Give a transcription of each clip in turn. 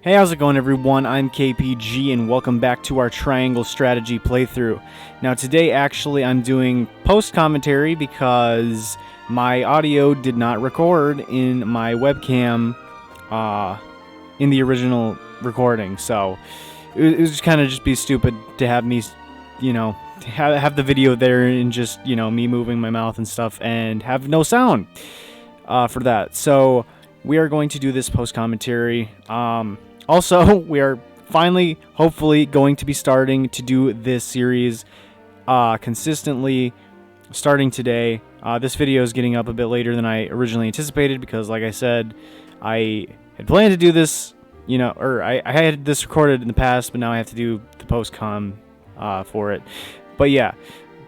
Hey, how's it going, everyone? I'm KPG, and welcome back to our Triangle Strategy playthrough. Now, today, actually, I'm doing post-commentary because my audio did not record in my webcam in the original recording, so it was kind of just be stupid to have me, have the video there and just, me moving my mouth and stuff and have no sound for that. So we are going to do this post-commentary. Also, we are finally, hopefully, going to be starting to do this series consistently starting today. This video is getting up a bit later than I originally anticipated because, like I said, I had planned to do this, I had this recorded in the past, but now I have to do the post-com for it. But yeah,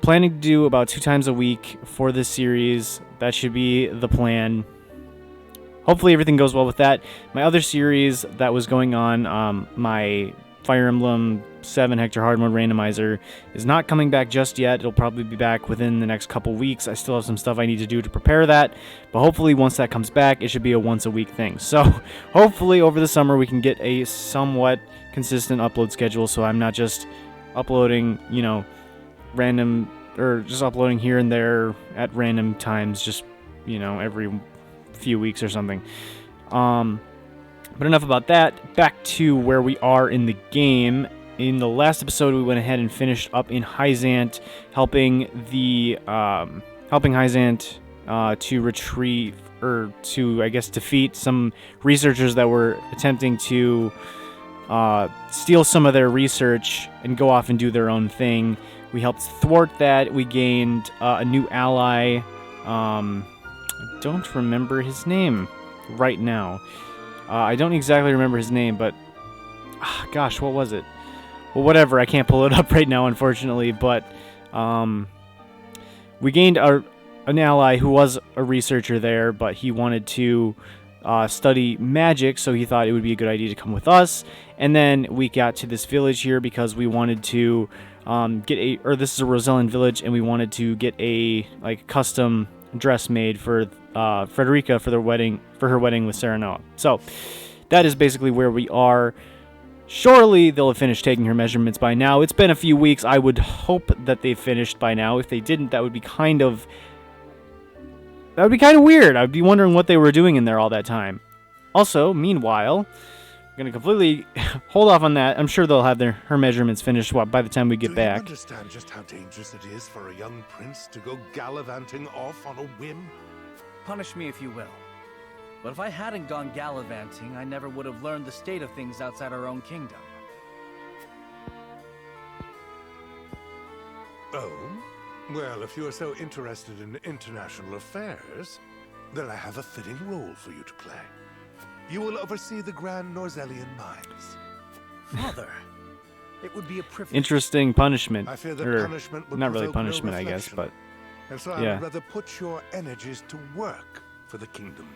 planning to do about 2 times a week for this series. That should be the plan. Hopefully everything goes well with that. My other series that was going on, my Fire Emblem 7 Hector Hard Mode Randomizer, is not coming back just yet. It'll probably be back within the next couple weeks. I still have some stuff I need to do to prepare that, but hopefully once that comes back, it should be a once-a-week thing. So hopefully over the summer we can get a somewhat consistent upload schedule so I'm not just uploading, random, or just uploading here and there at random times, just, every few weeks or something. But enough about that. Back to where we are in the game. In the last episode, we went ahead and finished up in Hyzant, helping Hyzant to retrieve, or to, I guess, defeat some researchers that were attempting to steal some of their research and go off and do their own thing. We helped thwart that. We gained a new ally. I don't remember his name right now. I don't exactly remember his name, but gosh, what was it? Well, whatever. I can't pull it up right now, unfortunately. But we gained an ally who was a researcher there, but he wanted to study magic, so he thought it would be a good idea to come with us. And then we got to this village here because we wanted to this is a Rosellan village, and we wanted to get a custom dress made for Frederica for her wedding with Serenoa. So that is basically where we are. Surely they'll have finished taking her measurements by now. It's been a few weeks. I would hope that they finished by now. If they didn't, that would be kind of weird. I'd be wondering what they were doing in there all that time. Also, meanwhile, I'm gonna completely hold off on that. I'm sure they'll have her measurements finished by the time we get back. Do you understand just how dangerous it is for a young prince to go gallivanting off on a whim? Punish me if you will. But if I hadn't gone gallivanting, I never would have learned the state of things outside our own kingdom. Oh? Well, if you are so interested in international affairs, then I have a fitting role for you to play. You will oversee the Grand Norzelian Mines. Father, it would be a privilege. Interesting punishment. I fear that punishment would not really provoke punishment, no I guess, but and so I would rather put your energies to work for the kingdom.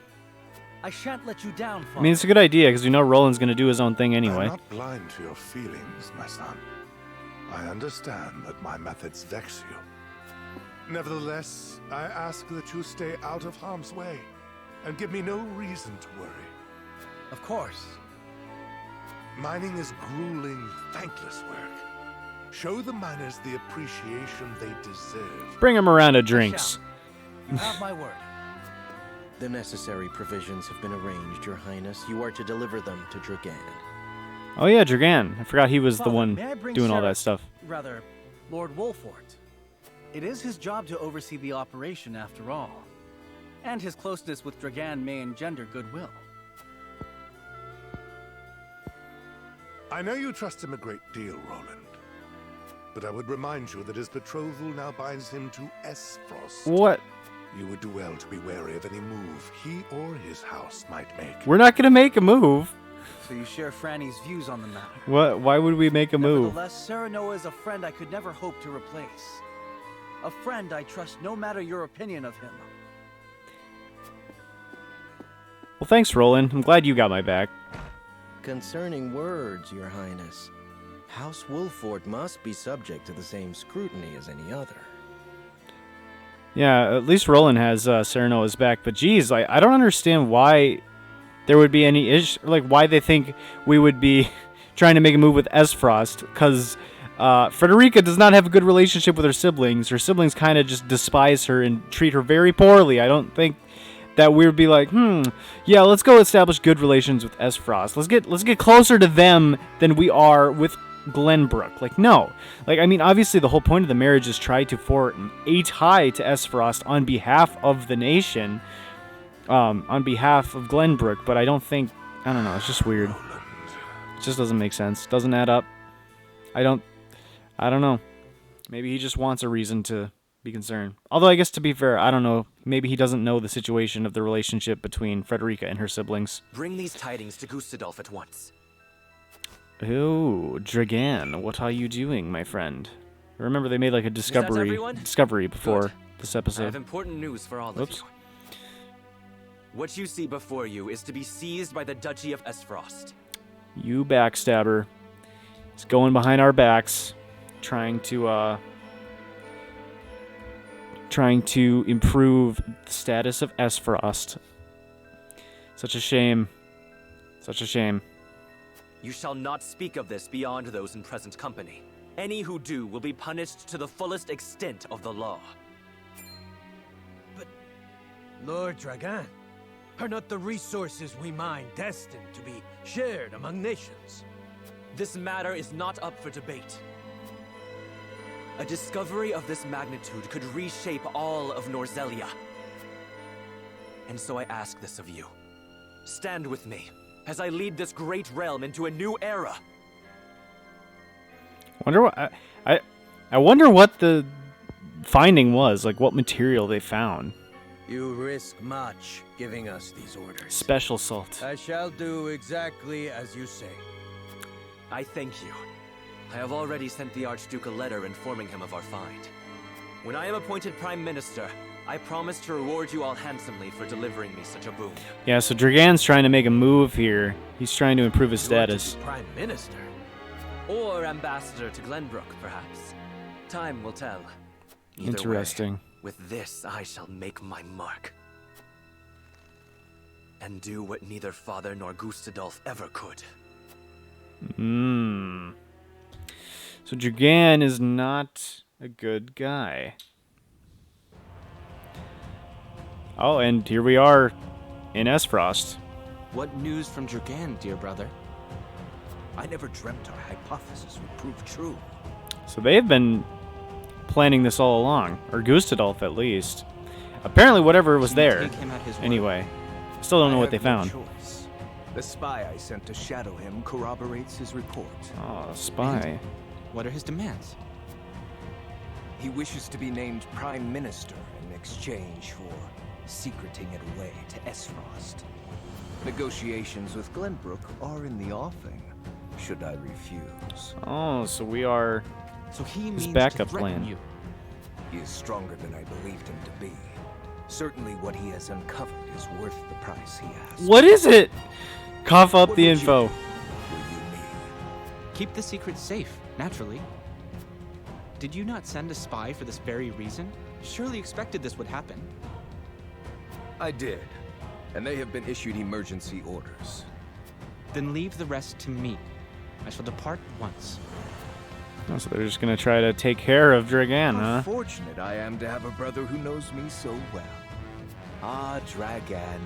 I shan't let you down, Father. I mean, it's a good idea because we know Roland's going to do his own thing anyway. I'm not blind to your feelings, my son. I understand that my methods vex you. Nevertheless, I ask that you stay out of harm's way and give me no reason to worry. Of course. Mining is grueling, thankless work. Show the miners the appreciation they deserve. Bring them around to drinks. You have my word. The necessary provisions have been arranged, Your Highness. You are to deliver them to Dragan. Oh yeah, Dragan. I forgot he was Father, the one doing all that stuff. Rather, Lord Wolfort. It is his job to oversee the operation after all. And his closeness with Dragan may engender goodwill. I know you trust him a great deal, Roland. But I would remind you that his betrothal now binds him to Aesfrost. What? You would do well to be wary of any move he or his house might make. We're not going to make a move. So you share Franny's views on the matter. What? Why would we make a move? Nevertheless, Serenoa is a friend I could never hope to replace. A friend I trust no matter your opinion of him. Well, thanks, Roland. I'm glad you got my back. Concerning words, Your Highness, House Wolfort must be subject to the same scrutiny as any other. Yeah, at least Roland has Serenoa's back. But geez, I don't understand why there would be any issue, like why they think we would be trying to make a move with Aesfrost, because Frederica does not have a good relationship with her siblings. Her siblings kind of just despise her and treat her very poorly. I don't think that we would be like, yeah, let's go establish good relations with Aesfrost. Let's get closer to them than we are with Glenbrook. Like, no. Like, I mean, obviously the whole point of the marriage is try to form a tie to Aesfrost on behalf of the nation, on behalf of Glenbrook, but I don't know, it's just weird. It just doesn't make sense. Doesn't add up. I don't know. Maybe he just wants a reason to be concerned. Although, I guess to be fair, I don't know. Maybe he doesn't know the situation of the relationship between Frederica and her siblings. Bring these tidings to Gustadolf at once. Oh, Dragan, what are you doing, my friend? Remember, they made like a discovery before Good. This I episode. have important news for all of you. What you see before you is to be seized by the Duchy of Aesfrost. You backstabber. He's going behind our backs, trying to improve the status of Aesfrost. Such a shame. Such a shame. You shall not speak of this beyond those in present company. Any who do will be punished to the fullest extent of the law. But, Lord Dragan, are not the resources we mine destined to be shared among nations? This matter is not up for debate. A discovery of this magnitude could reshape all of Norzelia. And so I ask this of you. Stand with me as I lead this great realm into a new era. I wonder what the finding was, like what material they found. You risk much giving us these orders. Special salt. I shall do exactly as you say. I thank you. I have already sent the Archduke a letter informing him of our find. When I am appointed Prime Minister, I promise to reward you all handsomely for delivering me such a boon. Yeah, so Dragan's trying to make a move here. He's trying to improve his status. Prime Minister? Or Ambassador to Glenbrook, perhaps. Time will tell. Either Interesting. way, with this, I shall make my mark. And do what neither father nor Gustadolf ever could. So Dragan is not a good guy. Oh, and here we are in Aesfrost. What news from Dragan, dear brother? I never dreamt our hypothesis would prove true. So they've been planning this all along, or Gustadolf at least. Apparently whatever was there. Take him at his word. Anyway, still don't know what they found. Choice. The spy I sent to shadow him corroborates his report. Oh, a spy. What are his demands? He wishes to be named Prime Minister in exchange for secreting it away to Aesfrost. Negotiations with Glenbrook are in the offing, should I refuse. Oh, so we are So he his means backup to threaten plan. you. He is stronger than I believed him to be. Certainly what he has uncovered is worth the price he asks. What is it? Cough up What the would you info. do? Will you me? Keep the secret safe, naturally. Did you not send a spy for this very reason? Surely expected this would happen. I did, and they have been issued emergency orders. Then leave the rest to me. I shall depart once. Oh, so they're just gonna try to take care of Dragan, How huh? fortunate I am to have a brother who knows me so well. Ah, Dragan,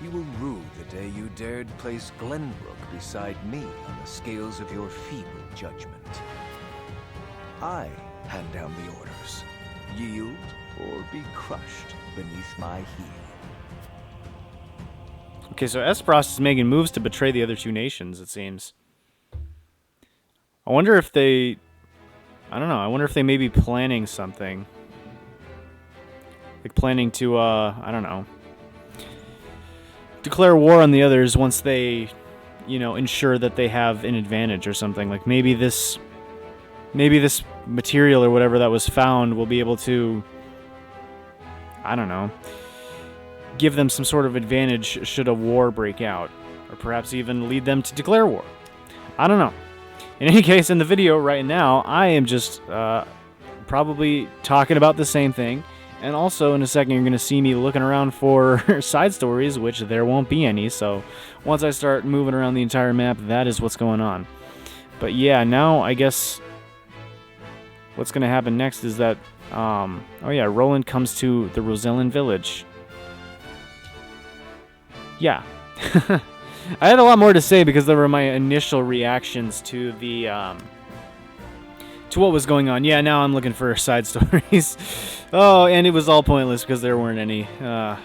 you will rue the day you dared place Glenbrook beside me on the scales of your feeble judgment. I hand down the orders. Yield or be crushed beneath my heel. Okay, so Aesfrost is making moves to betray the other two nations, it seems. I wonder if they... I don't know, I wonder if they may be planning something. Like planning to, I don't know, declare war on the others once they, you know, ensure that they have an advantage or something. Like maybe this material or whatever that was found will be able to, I don't know, give them some sort of advantage should a war break out. Or perhaps even lead them to declare war. I don't know. In any case, in the video right now, I am just probably talking about the same thing. And also, in a second, you're going to see me looking around for side stories, which there won't be any. So once I start moving around the entire map, that is what's going on. But yeah, now I guess what's going to happen next is that, oh yeah, Roland comes to the Rosellan village. Yeah. I had a lot more to say because they were my initial reactions to the, to what was going on. Yeah, now I'm looking for side stories. Oh, and it was all pointless because there weren't any. I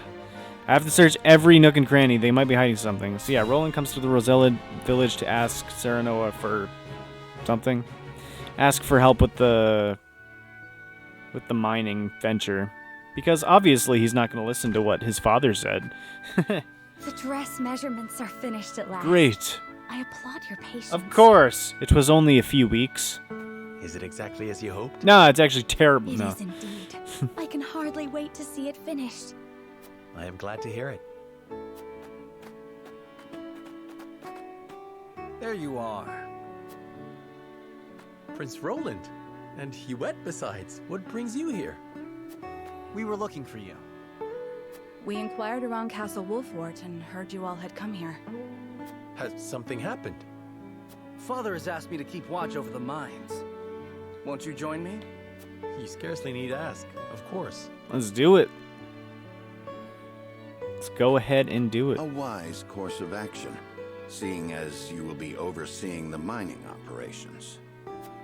have to search every nook and cranny. They might be hiding something. So yeah, Roland comes to the Rosellan village to ask Serenoa for something. Ask for help with the mining venture. Because obviously he's not going to listen to what his father said. The dress measurements are finished at last. Great. I applaud your patience. Of course. It was only a few weeks. Is it exactly as you hoped? No, it's actually terrible. It No. is indeed. I can hardly wait to see it finished. I am glad to hear it. There you are. Prince Roland. And Huette besides. What brings you here? We were looking for you. We inquired around Castle Wolfort and heard you all had come here. Has something happened? Father has asked me to keep watch over the mines. Won't you join me? You scarcely need ask. Of course. Let's do it. Let's go ahead and do it. A wise course of action, seeing as you will be overseeing the mining operations.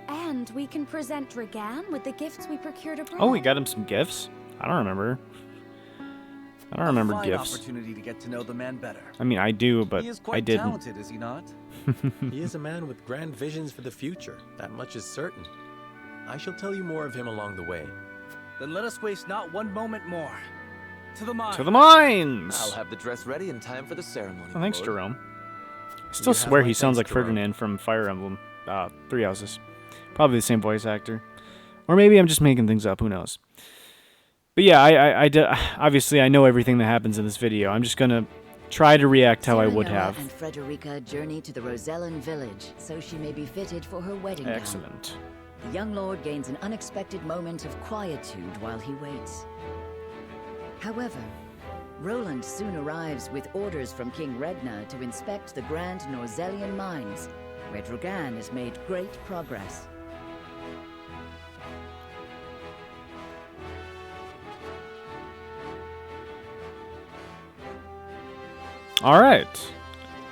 And we can present Dragan with the gifts we procured abroad. Oh, we got him some gifts? I don't remember. I don't remember a fine gifts. opportunity to get to know the man better. I mean, I do, but he is I quite didn't. talented, is he not? He is a man with grand visions for the future. That much is certain. I shall tell you more of him along the way. Then let us waste not one moment more. To the mines. To the mines! I'll have the dress ready in time for the ceremony. Oh, thanks, Lord. Jerome. I still You have swear my he sounds like thanks, Jerome. Ferdinand from Fire Emblem. Three Houses. Probably the same voice actor. Or maybe I'm just making things up, who knows. But yeah, obviously I know everything that happens in this video. I'm just gonna try to react how I would Serenoa have. and Frederica journey to the Rosellan village, so she may be fitted for her wedding gown. Excellent. The young lord gains an unexpected moment of quietude while he waits. However, Roland soon arrives with orders from King Regna to inspect the Grand Norzelian Mines, where Dragan has made great progress. All right.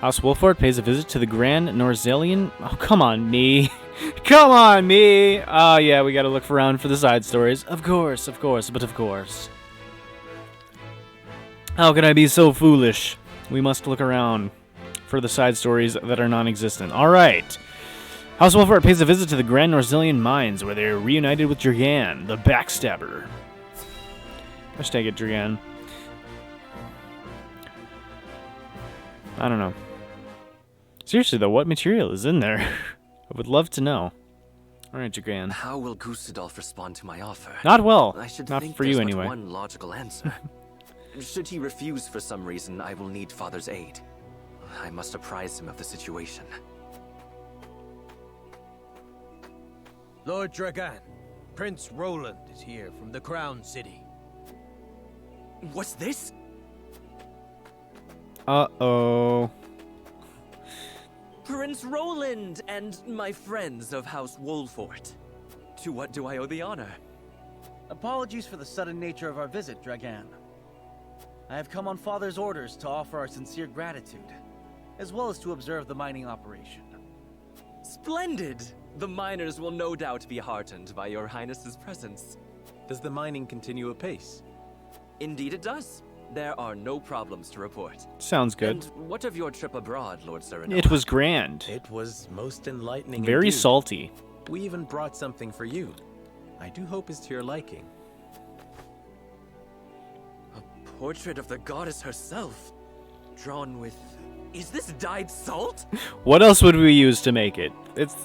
House Wolfort pays a visit to the Grand Norzelian. Oh, come on, me. Come on, me. Oh, yeah, we gotta look around for the side stories. Of course, but of course. How can I be so foolish? We must look around for the side stories that are non-existent. All right. House Wolfort pays a visit to the Grand Norzelian Mines, where they're reunited with Dragan, the backstabber. Hashtag it, Dragan. I don't know. Seriously, though, what material is in there? I would love to know. All right, Dragan. How will Gustadolf respond to my offer? Not well. I should Not think for you, there's but anyway. one logical answer. Should he refuse for some reason, I will need Father's aid. I must apprise him of the situation. Lord Dragan, Prince Roland is here from the Crown City. What's this? Uh-oh. Prince Roland and my friends of House Wolfort. To what do I owe the honor? Apologies for the sudden nature of our visit, Dragan. I have come on Father's orders to offer our sincere gratitude, as well as to observe the mining operation. Splendid! The miners will no doubt be heartened by your Highness's presence. Does the mining continue apace? Indeed it does. There are no problems to report. Sounds good. And what of your trip abroad, Lord Serenoa? It was grand. It was most enlightening. Very indeed. salty. We even brought something for you. I do hope it's to your liking. A portrait of the goddess herself, drawn with... Is this dyed salt? What else would we use to make it?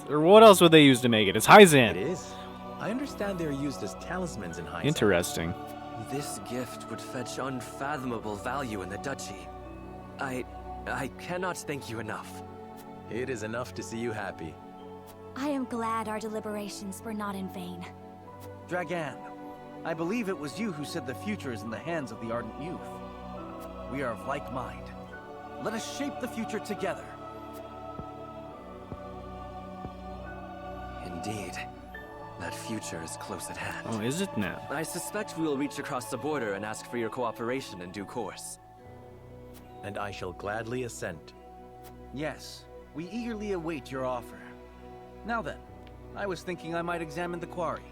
What else would they use to make it? It's Hyzan. It is. I understand they're used as talismans in Hyzan. Interesting. This gift would fetch unfathomable value in the duchy. I cannot thank you enough. It is enough to see you happy. I am glad our deliberations were not in vain. Dragan, I believe it was you who said the future is in the hands of the ardent youth. We are of like mind. Let us shape the future together. Indeed. That future is close at hand. Oh, is it now? I suspect we will reach across the border and ask for your cooperation in due course. And I shall gladly assent. Yes, we eagerly await your offer. Now then, I was thinking I might examine the quarry.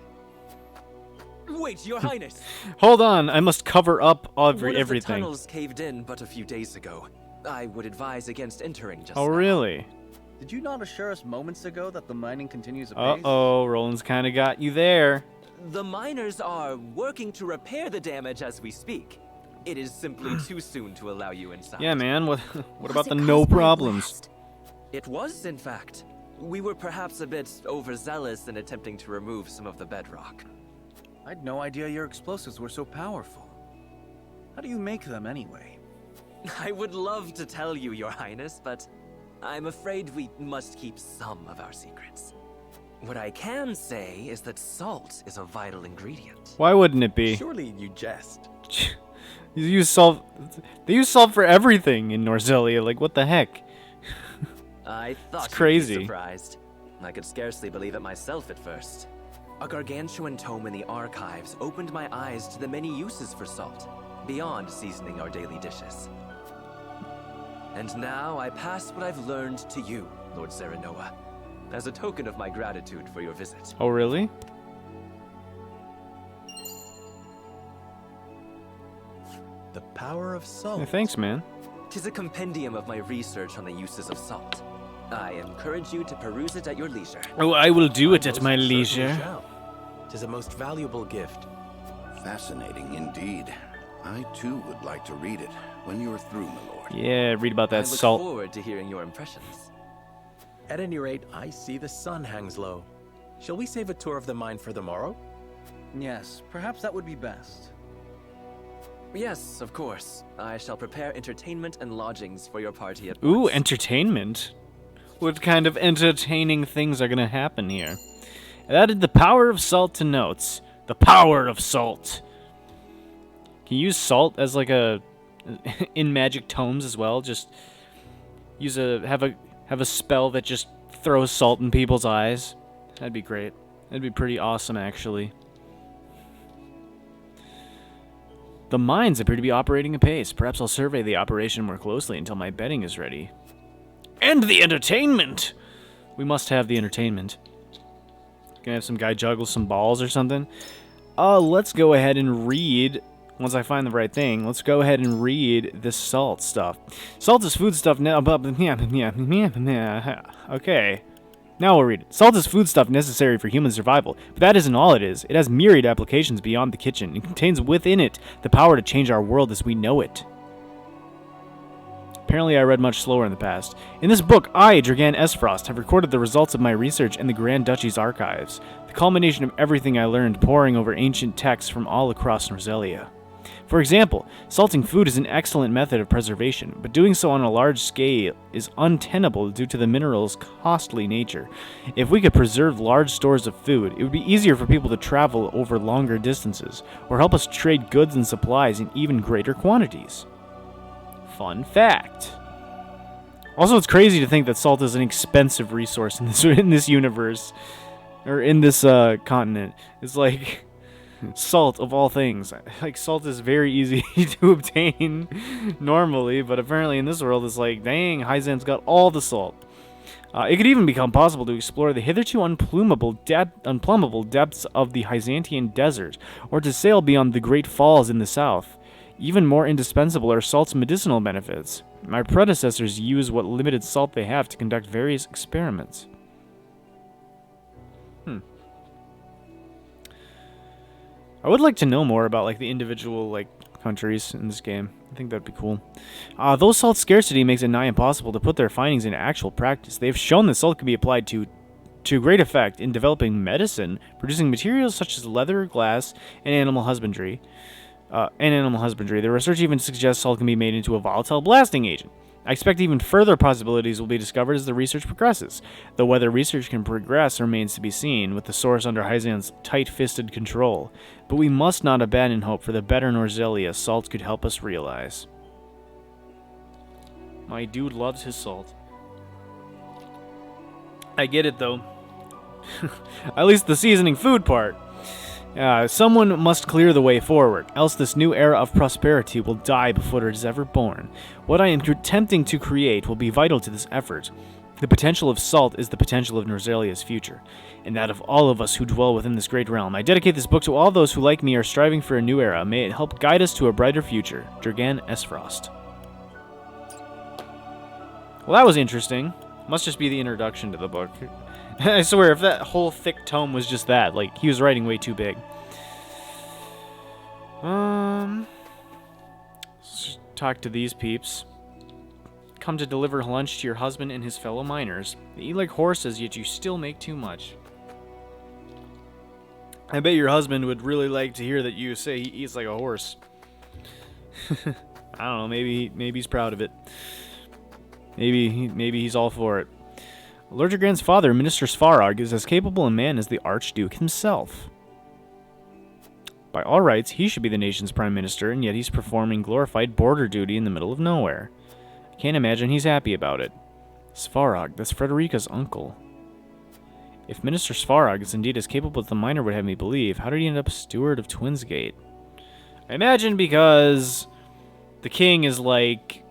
Wait, Your Highness! Hold on, I must cover up One of the everything. tunnels caved in but a few days ago. I would advise against entering just Oh, now. really? Did you not assure us moments ago that the mining continues apace? Uh-oh, Roland's kind of got you there. The miners are working to repair the damage as we speak. It is simply too soon to allow you inside. Yeah, man, what about the no problems? It was, in fact. We were perhaps a bit overzealous in attempting to remove some of the bedrock. I had no idea your explosives were so powerful. How do you make them anyway? I would love to tell you, Your Highness, but I'm afraid we must keep some of our secrets. What I can say is that salt is a vital ingredient. Why wouldn't it be? Surely you jest. You use salt. They use salt for everything in Norzelia. Like, what the heck? I thought It's crazy. you'd be surprised. I could scarcely believe it myself at first. A gargantuan tome in the archives opened my eyes to the many uses for salt, beyond seasoning our daily dishes. And now I pass what I've learned to you, Lord Serenoa, as a token of my gratitude for your visit. Oh, really? The power of salt. Yeah, thanks, man. 'Tis a compendium of my research on the uses of salt. I encourage you to peruse it at your leisure. Oh, I will do it at Most my certainly leisure. shall. 'Tis a most valuable gift. Fascinating indeed. I too would like to read it when you're through, my lord. Yeah, read about I that look salt. forward to hearing your impressions. At any rate, I see the sun hangs low. Shall we save a tour of the mine for the morrow? Yes, perhaps that would be best. Yes, of course. I shall prepare entertainment and lodgings for your party at Ooh, once. entertainment. What kind of entertaining things are gonna happen here? I added the power of salt to notes. The power of salt. Can you use salt as like a in magic tomes as well? Just use have a spell that just throws salt in people's eyes. That'd be great. That'd be pretty awesome, actually. The mines appear to be operating apace. Perhaps I'll survey the operation more closely until my bedding is ready. And the entertainment! We must have the entertainment. Gonna have some guy juggle some balls or something? Let's go ahead and read, once I find the right thing, let's go ahead and read this salt stuff. Salt is food stuff now. Okay. Now we'll read it. Salt is foodstuff necessary for human survival, but that isn't all it is. It has myriad applications beyond the kitchen. It contains within it the power to change our world as we know it. Apparently I read much slower in the past. In this book, I, Dragan Aesfrost, have recorded the results of my research in the Grand Duchy's archives, the culmination of everything I learned poring over ancient texts from all across Norzelia. For example, salting food is an excellent method of preservation, but doing so on a large scale is untenable due to the mineral's costly nature. If we could preserve large stores of food, it would be easier for people to travel over longer distances, or help us trade goods and supplies in even greater quantities. Fun fact. Also, it's crazy to think that salt is an expensive resource in this universe, or in this continent. It's like salt of all things. Like, salt is very easy to obtain normally, but apparently in this world it's like, dang, Hyzan's got all the salt. It could even become possible to explore the hitherto unplumbable depths of the Hyzantian desert, or to sail beyond the Great Falls in the south. Even more indispensable are salt's medicinal benefits. My predecessors used what limited salt they have to conduct various experiments. I would like to know more about like the individual countries in this game. I think that'd be cool. Though salt scarcity makes it nigh impossible to put their findings into actual practice, they have shown that salt can be applied to great effect in developing medicine, producing materials such as leather, glass, and animal husbandry. The research even suggests salt can be made into a volatile blasting agent. I expect even further possibilities will be discovered as the research progresses, though whether research can progress remains to be seen, with the source under Hyzan's tight-fisted control. But we must not abandon hope for the better Norzelia salt could help us realize. My dude loves his salt. I get it, though. At least the seasoning food part. Someone must clear the way forward, else this new era of prosperity will die before it is ever born. What I am attempting to create will be vital to this effort. The potential of salt is the potential of Norzelia's future, and that of all of us who dwell within this great realm. I dedicate this book to all those who, like me, are striving for a new era. May it help guide us to a brighter future. Dragan Aesfrost. Well, that was interesting. Must just be the introduction to the book. I swear, if that whole thick tome was just that, like, he was writing way too big. Let's talk to these peeps. Come to deliver lunch to your husband and his fellow miners. They eat like horses, yet you still make too much. I bet your husband would really like to hear that you say he eats like a horse. I don't know, maybe he's proud of it. Maybe he's all for it. Lord Dragan's father, Minister Svarog, is as capable a man as the Archduke himself. By all rights, he should be the nation's prime minister, and yet he's performing glorified border duty in the middle of nowhere. I can't imagine he's happy about it. Svarog, that's Frederica's uncle. If Minister Svarog is indeed as capable as the miner would have me believe, how did he end up steward of Twinsgate? I imagine because the king is, like,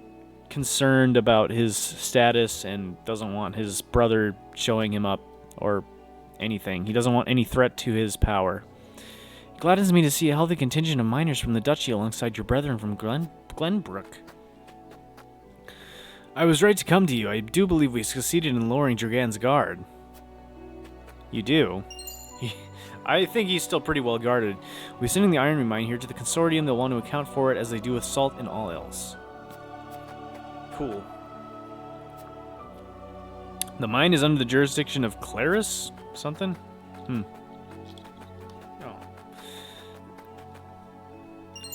concerned about his status and doesn't want his brother showing him up or anything. He doesn't want any threat to his power. It gladdens me to see a healthy contingent of miners from the duchy alongside your brethren from Glenbrook. I was right to come to you. I do believe we succeeded in lowering Dragan's guard. You do? I think he's still pretty well guarded. We're sending the iron mine here to the consortium. They'll want to account for it as they do with salt and all else. Cool. The mine is under the jurisdiction of Claris? Something? Oh.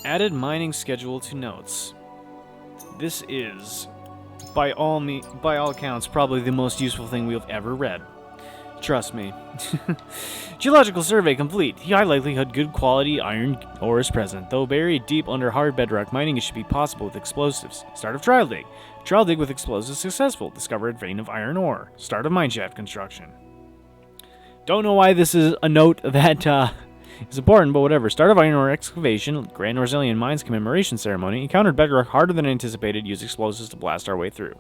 Added mining schedule to notes. This is, by all accounts, probably the most useful thing we've ever read. Trust me. Geological survey complete. High likelihood good quality iron ore is present. Though buried deep under hard bedrock, mining should be possible with explosives. Start of trial dig. Trial dig with explosives successful. Discover a vein of iron ore. Start of mineshaft construction. Don't know why this is a note that is important, but whatever. Start of iron ore excavation. Grand Norzelian Mine's commemoration ceremony. Encountered bedrock harder than anticipated. Use explosives to blast our way through.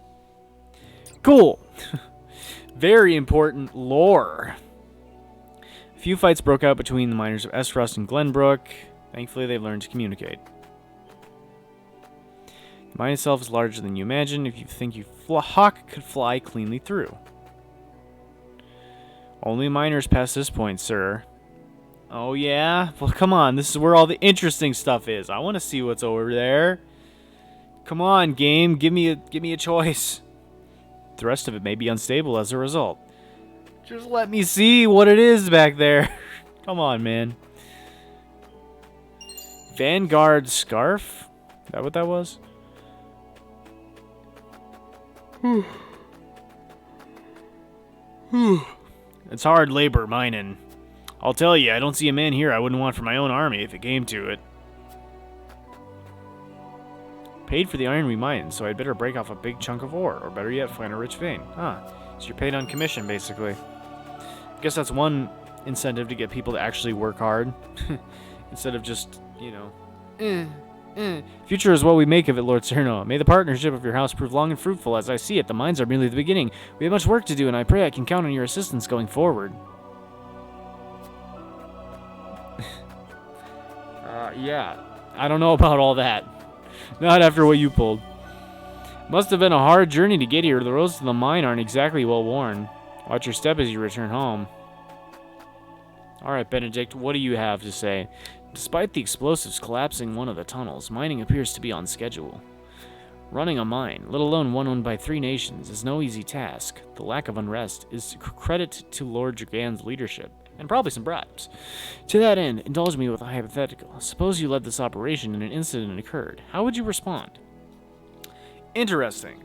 Cool. Very important lore. A few fights broke out between the miners of Aesfrost and Glenbrook. Thankfully, they've learned to communicate. The mine itself is larger than you imagine. If you think hawk could fly cleanly through. Only miners past this point, sir. Oh yeah? Well, come on. This is where all the interesting stuff is. I want to see what's over there. Come on, game. Give me a choice. The rest of it may be unstable as a result. Just let me see what it is back there. Come on, man. Vanguard Scarf? Is that what that was? It's hard labor mining. I'll tell you, I don't see a man here I wouldn't want for my own army if it came to it. Paid for the iron we mine, so I'd better break off a big chunk of ore, or better yet, find a rich vein. So you're paid on commission, basically. I guess that's one incentive to get people to actually work hard, instead of just, you know. Future is what we make of it, Lord Serenoa. May the partnership of your house prove long and fruitful. As I see it, the mines are merely the beginning. We have much work to do, and I pray I can count on your assistance going forward. Yeah. I don't know about all that. Not after what you pulled. Must have been a hard journey to get here. The roads to the mine aren't exactly well worn. Watch your step as you return home. Alright, Benedict, what do you have to say? Despite the explosives collapsing one of the tunnels, mining appears to be on schedule. Running a mine, let alone one owned by 3 nations, is no easy task. The lack of unrest is credit to Lord Dragan's leadership, and probably some bribes. To that end, indulge me with a hypothetical. Suppose you led this operation and an incident occurred. How would you respond? Interesting.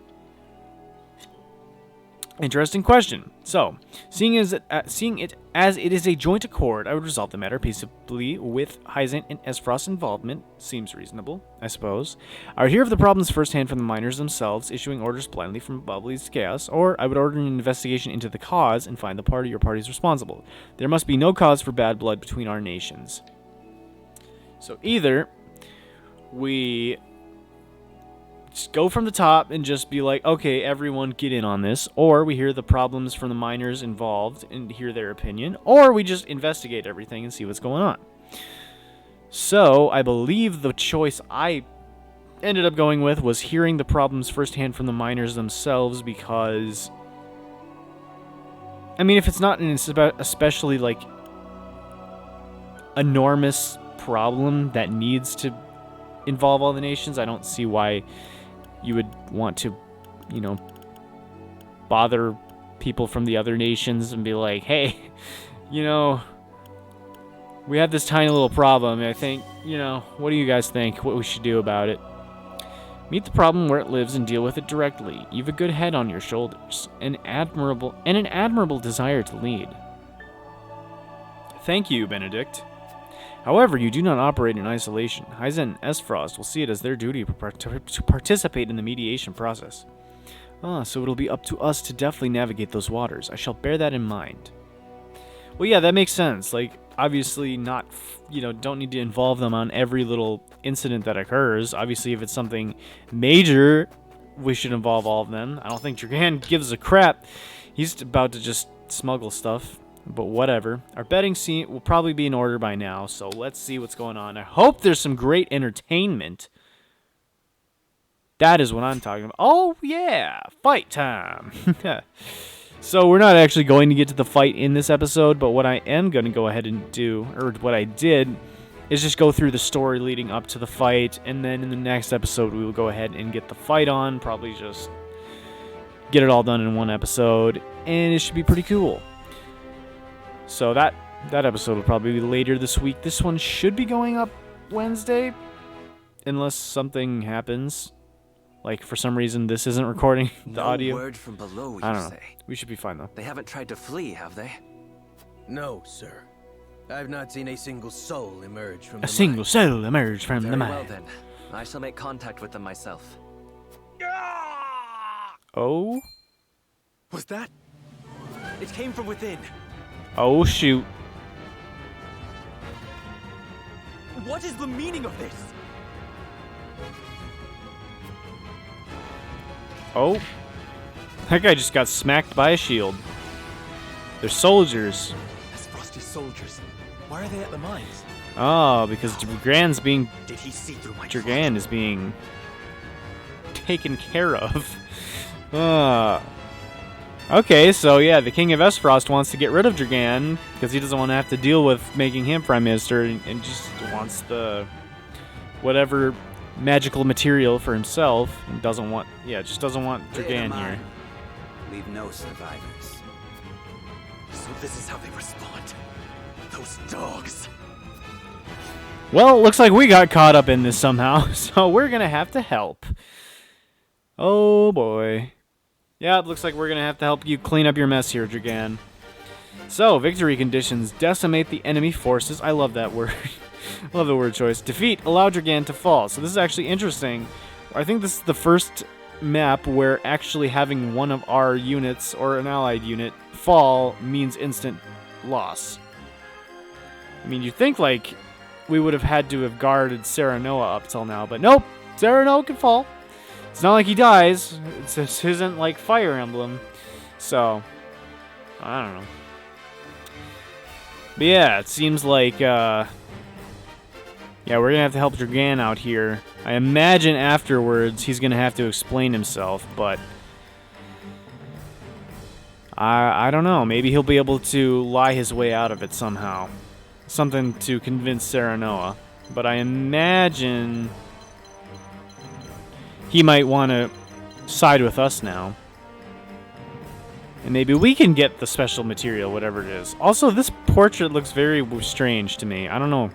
Interesting question. So, seeing it as it is a joint accord, I would resolve the matter peaceably with Hyzant and Aesfrost's involvement. Seems reasonable, I suppose. I would hear of the problems firsthand from the miners themselves, issuing orders blindly from Bubbly's chaos, or I would order an investigation into the cause and find the party or parties responsible. There must be no cause for bad blood between our nations. So either we just go from the top and just be like, okay, everyone get in on this, or we hear the problems from the miners involved and hear their opinion, or we just investigate everything and see what's going on. So I believe the choice I ended up going with was hearing the problems firsthand from the miners themselves, because I mean, if it's not an especially like enormous problem that needs to involve all the nations, I don't see why you would want to, you know, bother people from the other nations and be like, hey, you know, we have this tiny little problem. I think, you know, what do you guys think? What we should do about it? Meet the problem where it lives and deal with it directly. You've a good head on your shoulders, an admirable desire to lead. Thank you, Benedict. However, you do not operate in isolation. Hyzant and Aesfrost will see it as their duty to participate in the mediation process. So it'll be up to us to deftly navigate those waters. I shall bear that in mind. Well, yeah, that makes sense. Like, obviously not, you know, don't need to involve them on every little incident that occurs. Obviously, if it's something major, we should involve all of them. I don't think Dragan gives a crap. He's about to just smuggle stuff. But whatever. Our betting scene will probably be in order by now, so let's see what's going on. I hope there's some great entertainment. That is what I'm talking about. Oh, yeah. Fight time. So we're not actually going to get to the fight in this episode, but what I am going to go ahead and do, or what I did, is just go through the story leading up to the fight, and then in the next episode we will go ahead and get the fight on. Probably just get it all done in one episode, and it should be pretty cool. So that episode will probably be later this week. This one should be going up Wednesday, unless something happens. Like, for some reason, this isn't recording the audio. No word from below, I don't you know. say? We should be fine, though. They haven't tried to flee, have they? No, sir. I've not seen a single soul emerge from A single soul emerge from the mine. Very well, then. I shall make contact with them myself. Oh? Was that? It came from within. Oh, shoot. What is the meaning of this? Oh. That guy just got smacked by a shield. They're soldiers. Aesfrost's soldiers. Why are they at the mines? Oh, because Dragan's being... Did he see through my Dragan is being taken care of. Okay, so yeah, the King of Aesfrost wants to get rid of Dragan because he doesn't want to have to deal with making him Prime Minister, and just wants the whatever magical material for himself, and doesn't want, just doesn't want Dragan here. Leave no survivors. So this is how they respond. Those dogs. Well, it looks like we got caught up in this somehow, so we're gonna have to help. Oh boy. Yeah, it looks like we're going to have to help you clean up your mess here, Dragan. So, victory conditions. Decimate the enemy forces. I love that word. I love the word choice. Defeat. Allow Dragan to fall. So this is actually interesting. I think this is the first map where actually having one of our units or an allied unit fall means instant loss. I mean, you'd think, like, we would have had to have guarded Serenoa up till now, but nope. Serenoa can fall. It's not like he dies. This isn't like Fire Emblem. So, I don't know. But yeah, it seems like, we're going to have to help Dragan out here. I imagine afterwards he's going to have to explain himself, but I don't know. Maybe he'll be able to lie his way out of it somehow. Something to convince Serenoa. But I imagine he might want to side with us now. And maybe we can get the special material, whatever it is. Also, this portrait looks very strange to me. I don't know.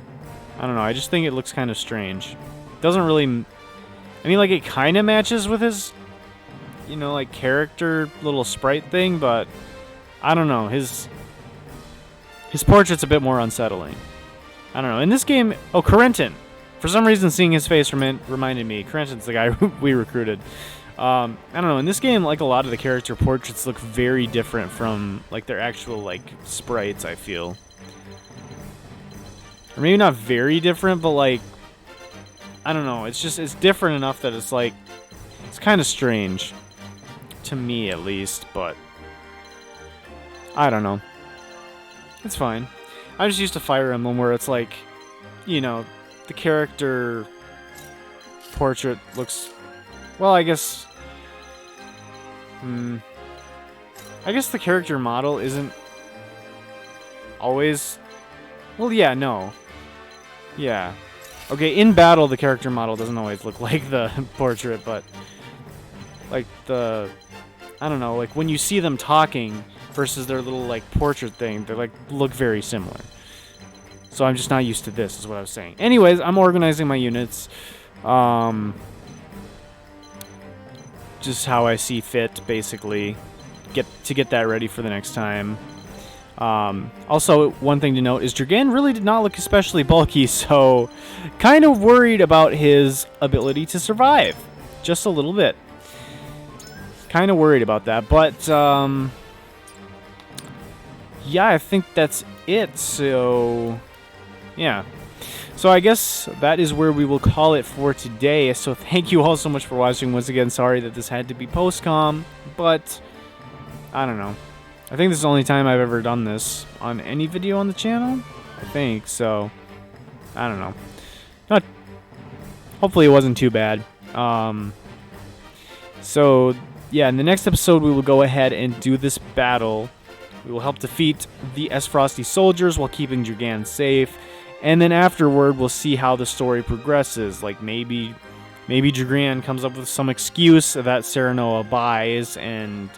I just think it looks kind of strange. Doesn't really... I mean, like, it kind of matches with his you know, like character little sprite thing, but I don't know. His portrait's a bit more unsettling. I don't know. In this game, oh, Corentin. For some reason, seeing his face reminded me. Corentin's the guy we recruited. I don't know. In this game, like a lot of the character portraits look very different from like their actual like sprites, I feel. Or maybe not very different, but like I don't know. It's different enough that it's like it's kind of strange to me at least, but I don't know. It's fine. I'm just used to Fire Emblem where it's like, you know, the character portrait looks, well, I guess the character model isn't always, well, yeah, no. Yeah. Okay, in battle, the character model doesn't always look like the portrait, but like I don't know, like when you see them talking versus their little like portrait thing, they like look very similar. So I'm just not used to this, is what I was saying. Anyways, I'm organizing my units. Just how I see fit, basically. Get that ready for the next time. Also, one thing to note is Dragan really did not look especially bulky, so kind of worried about his ability to survive. Just a little bit. Kind of worried about that, but yeah, I think that's it. So yeah. So I guess that is where we will call it for today. So thank you all so much for watching. Once again, sorry that this had to be post-com, but I don't know. I think this is the only time I've ever done this on any video on the channel. I think, so I don't know. Hopefully it wasn't too bad. So yeah, in the next episode we will go ahead and do this battle. We will help defeat the Aesfrosti soldiers while keeping Dragan safe. And then afterward, we'll see how the story progresses. Like maybe Dragan comes up with some excuse that Serenoa buys, and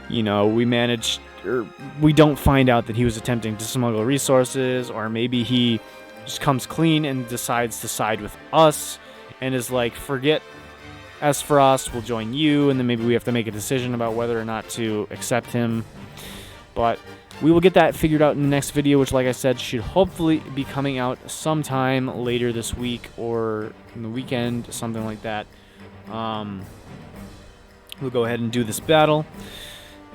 you know we don't find out that he was attempting to smuggle resources, or maybe he just comes clean and decides to side with us and is like, forget Aesfrost, we'll join you, and then maybe we have to make a decision about whether or not to accept him. But we will get that figured out in the next video, which, like I said, should hopefully be coming out sometime later this week or in the weekend, something like that. We'll go ahead and do this battle.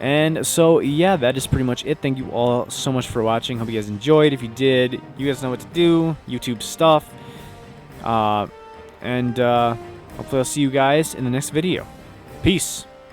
And so, yeah, that is pretty much it. Thank you all so much for watching. Hope you guys enjoyed. If you did, you guys know what to do. YouTube stuff. And hopefully I'll see you guys in the next video. Peace.